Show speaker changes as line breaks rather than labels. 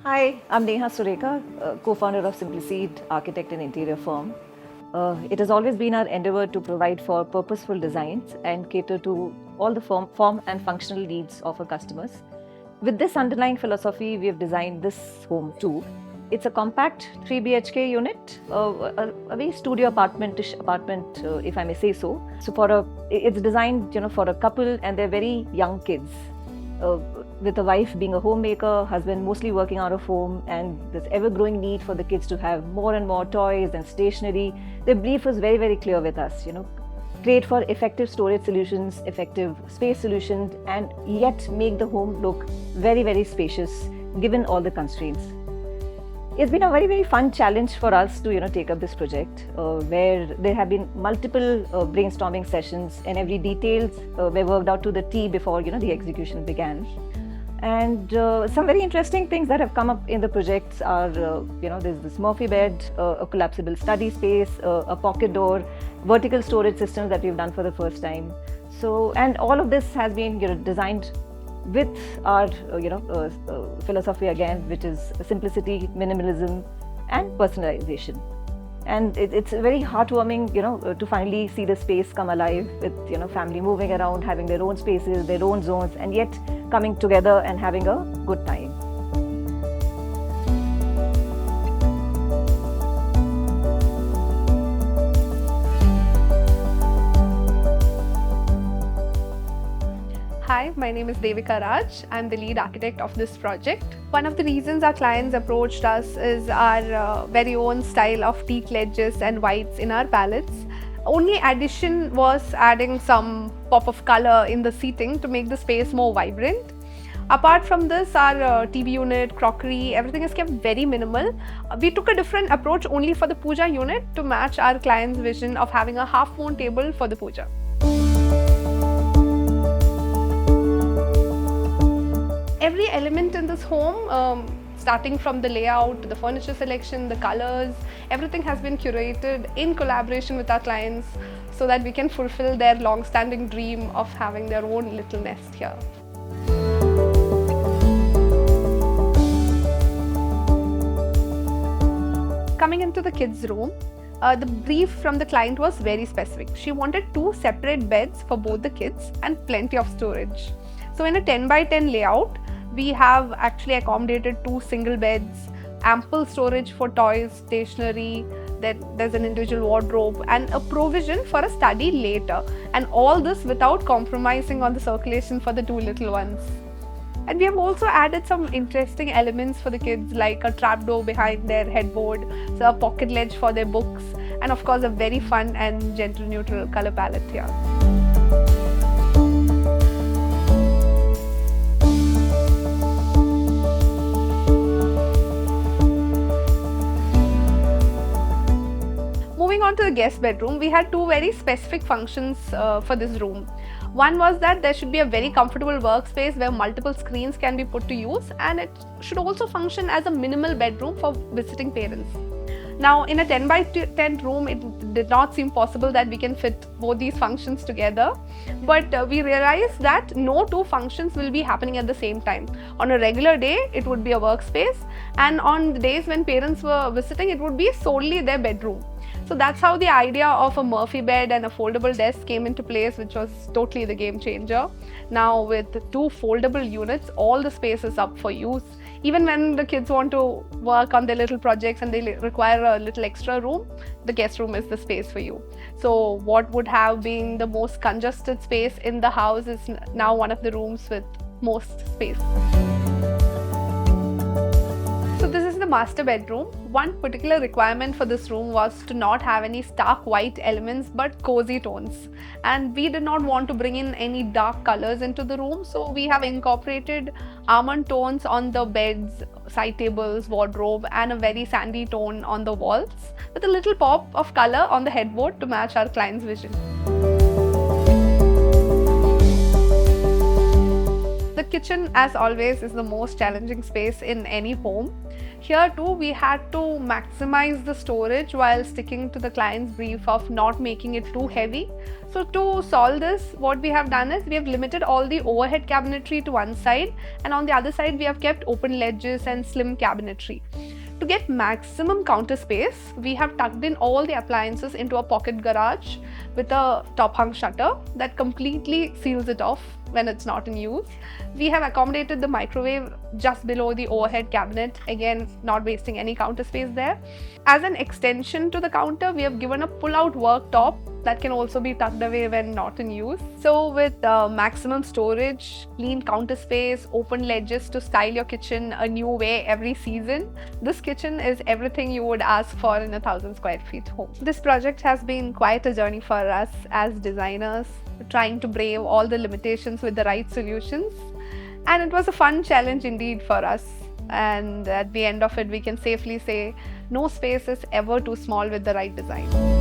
Hi, I'm Neha Sureka, co-founder of Simplecede, architect and interior firm. It has always been our endeavor to provide for purposeful designs and cater to all the form and functional needs of our customers. With this underlying philosophy, we have designed this home too. It's a compact 3 BHK unit, a very studio apartmentish apartment, if I may say so. It's designed, for a couple and they're very young kids. With the wife being a homemaker, husband mostly working out of home, and this ever-growing need for the kids to have more and more toys and stationery, the brief was very, very clear with us. Create for effective storage solutions, effective space solutions, and yet make the home look very, very spacious given all the constraints. It's been a very, very fun challenge for us to take up this project, where there have been multiple brainstorming sessions, and every details were worked out to the T before the execution began. And some very interesting things that have come up in the projects are, there's this Murphy bed, a collapsible study space, a pocket door, vertical storage systems that we've done for the first time. So, and all of this has been designed with our philosophy again, which is simplicity, minimalism, and personalization. And it's very heartwarming, to finally see the space come alive with, family moving around, having their own spaces, their own zones, and yet coming together and having a good time.
Hi, my name is Devika Raj. I'm the lead architect of this project. One of the reasons our clients approached us is our very own style of teak ledges and whites in our palettes. Only addition was adding some pop of color in the seating to make the space more vibrant. Apart from this, our TV unit, crockery, everything is kept very minimal. We took a different approach only for the puja unit to match our client's vision of having a half-moon table for the puja. Every element in this home, starting from the layout to the furniture selection, the colors, everything has been curated in collaboration with our clients so that we can fulfill their long-standing dream of having their own little nest here. Coming into the kids' room, the brief from the client was very specific. She wanted 2 separate beds for both the kids and plenty of storage. So in a 10 by 10 layout, we have actually accommodated 2 single beds, ample storage for toys, stationery, then there's an individual wardrobe and a provision for a study later, and all this without compromising on the circulation for the 2 little ones. And we have also added some interesting elements for the kids, like a trapdoor behind their headboard, so a pocket ledge for their books, and of course a very fun and gender neutral color palette here. Moving on to the guest bedroom, we had 2 very specific functions for this room. One was that there should be a very comfortable workspace where multiple screens can be put to use, and it should also function as a minimal bedroom for visiting parents. Now, in a 10 by 10 room, it did not seem possible that we can fit both these functions together, but we realized that no 2 functions will be happening at the same time. On a regular day, it would be a workspace, and on the days when parents were visiting, it would be solely their bedroom. So that's how the idea of a Murphy bed and a foldable desk came into place, which was totally the game changer. Now with 2 foldable units, all the space is up for use. Even when the kids want to work on their little projects and they require a little extra room, the guest room is the space for you. So what would have been the most congested space in the house is now one of the rooms with most space. So this is the master bedroom. One particular requirement for this room was to not have any stark white elements but cozy tones. And we did not want to bring in any dark colors into the room, so we have incorporated almond tones on the beds, side tables, wardrobe, and a very sandy tone on the walls with a little pop of color on the headboard to match our client's vision. The kitchen, as always, is the most challenging space in any home. Here too, we had to maximize the storage while sticking to the client's brief of not making it too heavy. So to solve this, what we have done is we have limited all the overhead cabinetry to one side, and on the other side we have kept open ledges and slim cabinetry. To get maximum counter space, we have tucked in all the appliances into a pocket garage with a top hung shutter that completely seals it off when it's not in use. We have accommodated the microwave just below the overhead cabinet, again not wasting any counter space there. As an extension to the counter, we have given a pull-out worktop that can also be tucked away when not in use. So with maximum storage, clean counter space, open ledges to style your kitchen a new way every season, this kitchen is everything you would ask for in a 1,000 square feet home. This project has been quite a journey for us as designers, trying to brave all the limitations with the right solutions. And it was a fun challenge indeed for us. And at the end of it, we can safely say no space is ever too small with the right design.